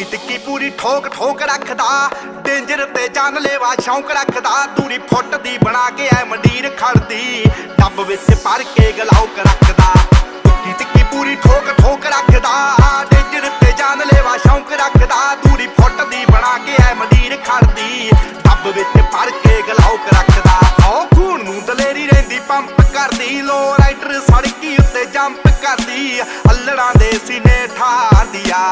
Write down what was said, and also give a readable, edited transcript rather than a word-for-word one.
ਟਿੱਕੀ ਟਿੱਕੀ ਪੂਰੀ ਠੋਕ ਠੋਕ ਰੱਖਦਾ, ਡੇਂਜਰ ਤੇ ਜਾਨਲੇਵਾ ਸ਼ੌਂਕ ਰੱਖਦਾ। ਦੂਰੀ ਫੁੱਟ ਦੀ ਬਣਾ ਕੇ ਐ ਮੰਡੀਰ ਖੜਦੀ, ਡੱਬ ਵਿੱਚ ਭਰ ਕੇ ਗਲਾਉਕ ਰੱਖਦਾ। ਟਿੱਕੀ ਟਿੱਕੀ ਪੂਰੀ ਠੋਕ ਠੋਕ ਰੱਖਦਾ, ਡੇਂਜਰ ਤੇ ਜਾਨਲੇਵਾ ਸ਼ੌਂਕ ਰੱਖਦਾ। ਦੂਰੀ ਫੁੱਟ ਦੀ ਬਣਾ ਕੇ ਐ ਮੰਡੀਰ ਖੜਦੀ, ਡੱਬ ਵਿੱਚ ਭਰ ਕੇ ਗਲਾਉਕ ਰੱਖਦਾ। ਓ ਖੂਨ ਨੂੰ ਦਲੇਰੀ ਰਹਿੰਦੀ ਪੰਪ ਕਰਦੀ, ਲੋ ਰਾਈਡਰ ਸੜਕੀ ਉੱਤੇ ਜੰਪ ਕਰਦੀ। ਅੱਲੜਾਂ ਦੇ ਸੀਨੇ ਠਾਰਦੀ ਆ,